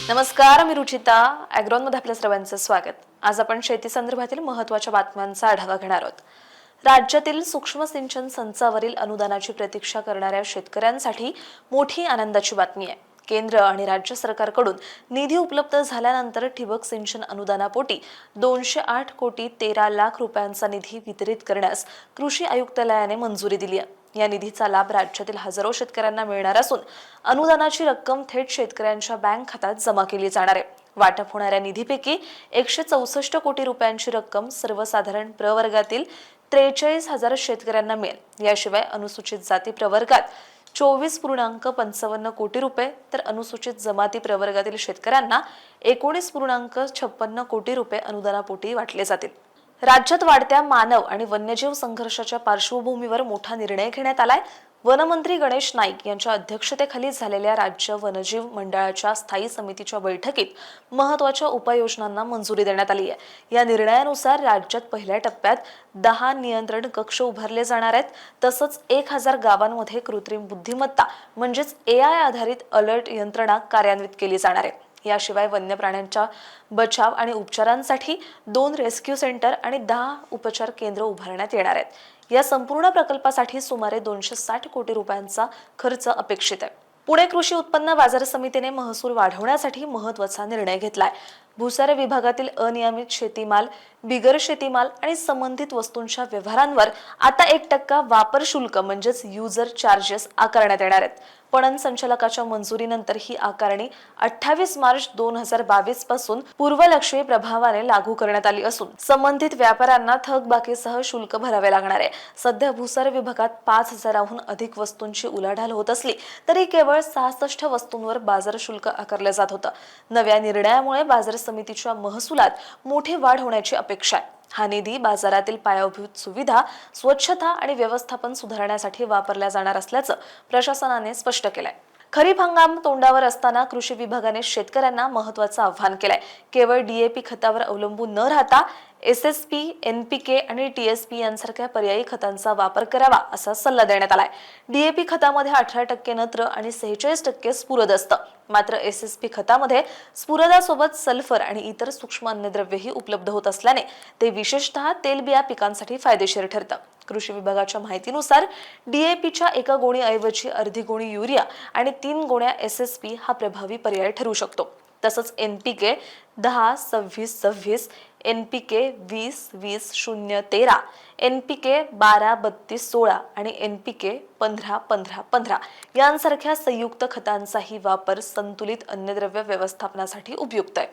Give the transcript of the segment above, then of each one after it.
नमस्कार, मी रुचिता. ॲग्रोनमध्ये आपल्या सर्वांचं स्वागत. आज आपण शेती संदर्भातील महत्त्वाच्या बातम्यांचा आढावा घेणार आहोत. राज्यातील सूक्ष्म सिंचन संचावरील अनुदानाची प्रतीक्षा करणाऱ्या शेतकऱ्यांसाठी मोठी आनंदाची बातमी आहे. केंद्र आणि राज्य सरकारकडून निधी उपलब्ध झाल्यानंतर ठिबक सिंचन अनुदानापोटी 208 कोटी 13 लाख रुपयांचा निधी वितरित करण्यास कृषी आयुक्तालयाने मंजुरी दिली आहे. या निधीचा लाभ राज्यातील हजारो शेतकऱ्यांना मिळणार असून अनुदानाची रक्कम थेट शेतकऱ्यांच्या बँक खात्यात जमा केली जाणार आहे. वाटप होणाऱ्या निधीपैकी 164 कोटी रुपयांची रक्कम सर्वसाधारण प्रवर्गातील 43,000 शेतकऱ्यांना मिळेल. याशिवाय अनुसूचित जाती प्रवर्गात 24.55 कोटी रुपये तर अनुसूचित जमाती प्रवर्गातील शेतकऱ्यांना 19.56 कोटी रुपये अनुदानापोटी वाटले जातील. राज्यात वाढत्या मानव आणि वन्यजीव संघर्षाच्या पार्श्वभूमीवर मोठा निर्णय घेण्यात आलाय. वनमंत्री गणेश नाईक यांच्या अध्यक्षतेखाली झालेल्या राज्य वनजीव मंडळाच्या स्थायी समितीच्या बैठकीत महत्त्वाच्या उपाययोजनांना मंजुरी देण्यात आली आहे. या निर्णयानुसार राज्यात पहिल्या टप्प्यात 10 नियंत्रण कक्ष उभारले जाणार आहेत. तसंच 1000 गावांमध्ये कृत्रिम बुद्धिमत्ता म्हणजेच AI आधारित अलर्ट यंत्रणा कार्यान्वित केली जाणार आहे. याशिवाय वन्य प्राण्यांच्या बचाव आणि उपचारांसाठी 2 रेस्क्यू सेंटर आणि 10 उपचार केंद्र उभारण्यात येणार आहेत. या संपूर्ण प्रकल्पासाठी सुमारे 260 कोटी रुपयांचा खर्च अपेक्षित आहे. पुणे कृषी उत्पन्न बाजार समितीने महसूल वाढवण्यासाठी महत्त्वाचा निर्णय घेतलाय. भूसार विभागातील अनियमित शेतीमाल, बिगर शेतीमाल आणि संबंधित वस्तूंच्या व्यवहारांवर आता 1% वापर शुल्क म्हणजेच युजर चार्जेस आकारण्यात येणार आहेत. पणन संचालकाच्या मंजुरीनंतर ही आकारणी 28 मार्च 2022 पासून पूर्वलक्षी प्रभावाने लागू करण्यात आली असून संबंधित व्यापाऱ्यांना थकबाकीसह शुल्क भरावे लागणार आहे. सध्या भूसार विभागात 5,000हून अधिक वस्तूंची उलाढाल होत असली तरी केवळ 66 वस्तूंवर बाजार शुल्क आकारले जात होतं. नव्या निर्णयामुळे बाजार समितीच्या महसुलात मोठी वाढ होण्याची अपेक्षा आहे. हा निधी बाजारातील पायाभूत सुविधा, स्वच्छता आणि व्यवस्थापन सुधारण्यासाठी वापरला जाणार असल्याचं प्रशासनाने स्पष्ट केलंय. खरीप हंगाम तोंडावर असताना कृषी विभागाने शेतकऱ्यांना महत्त्वाचं आव्हान केलंय. केवळ DAP खतावर अवलंबून न राहता SSP, NPK आणि TSP यांसारख्या पर्यायी खतांचा वापर करावा असा सल्ला देण्यात आलाय. DAP खतामध्ये 18% नत्र आणि 46% स्फुरद असतं. मात्र SSP खतामध्ये स्फुरदासोबत सल्फर आणि इतर सूक्ष्म अन्नद्रव्येही उपलब्ध होत असल्याने ते विशेषतः तेलबिया पिकांसाठी फायदेशीर ठरतं. कृषी विभागाच्या माहितीनुसार DAPच्या 1 गोणीऐवजी अर्धी गोणी युरिया आणि 3 गोण्या SSP हा प्रभावी पर्याय ठरू शकतो. तसंच NPK 10-26-26, NPK 20-20-0-13, NPK 12-32-16 आणि NPK 15-15-15 यांसारख्या संयुक्त खतांचाही वापर संतुलित अन्नद्रव्य व्यवस्थापनासाठी उपयुक्त आहे.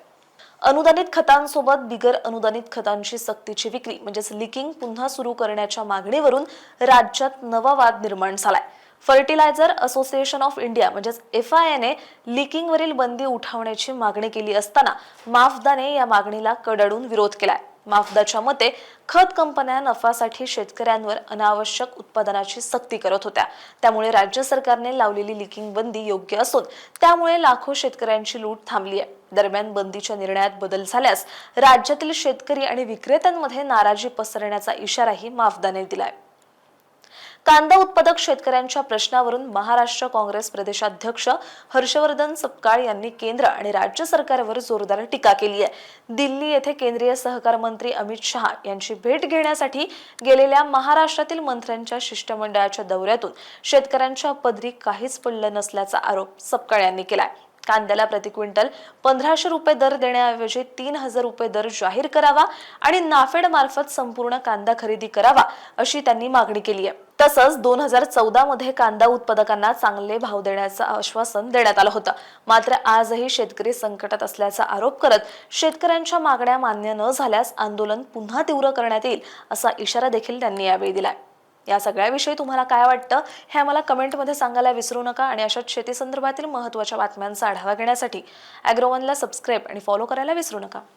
अनुदानित खतांसोबत बिगर अनुदानित खतांची सक्तीची विक्री म्हणजेच लिकिंग पुन्हा सुरू करण्याच्या मागणीवरून राज्यात नवा वाद निर्माण झालाय. फर्टिलायझर असोसिएशन ऑफ इंडिया म्हणजेच FIA ने लिकिंगवरील बंदी उठवण्याची मागणी केली असताना माफदाने या मागणीला कडाडून विरोध केलाय. माफदाच्या मते खत कंपन्या नफासाठी शेतकऱ्यांवर अनावश्यक उत्पादनाची सक्ती करत होत्या. त्यामुळे राज्य सरकारने लावलेली लिकिंग बंदी योग्य असून त्यामुळे लाखो शेतकऱ्यांची लूट थांबली आहे. दरम्यान बंदीच्या निर्णयात बदल झाल्यास राज्यातील शेतकरी आणि विक्रेत्यांमध्ये नाराजी पसरण्याचा इशाराही माफदाने दिलाय. कांदा उत्पादक शेतकऱ्यांच्या प्रश्नावरून महाराष्ट्र काँग्रेस प्रदेशाध्यक्ष हर्षवर्धन सपकाळ यांनी केंद्र आणि राज्य सरकारवर जोरदार टीका केली आहे. दिल्ली येथे केंद्रीय सहकार मंत्री अमित शहा यांची भेट घेण्यासाठी गेलेल्या महाराष्ट्रातील मंत्र्यांच्या शिष्टमंडळाच्या दौऱ्यातून शेतकऱ्यांच्या पदरी काहीच पडलं नसल्याचा आरोप सपकाळ यांनी केलाय. कांद्याला प्रति क्विंटल 1500 रुपये दर देण्याऐवजी 3000 रुपये दर जाहीर करावा आणि नाफेड मार्फत संपूर्ण कांदा खरेदी करावा अशी त्यांनी मागणी केली आहे. तसंच 2014 मध्ये कांदा उत्पादकांना चांगले भाव देण्याचं आश्वासन देण्यात आलं होतं. मात्र आजही शेतकरी संकटात असल्याचा आरोप करत शेतकऱ्यांच्या मागण्या मान्य न झाल्यास आंदोलन पुन्हा तीव्र करण्यात येईल असा इशारा देखील त्यांनी यावेळी दिलाय. या सगळ्याविषयी तुम्हाला काय वाटतं हे आम्हाला कमेंटमध्ये सांगायला विसरू नका आणि अशाच शेती संदर्भातील महत्त्वाच्या बातम्यांचा आढावा घेण्यासाठी ॲग्रोवनला सबस्क्राईब आणि फॉलो करायला विसरू नका.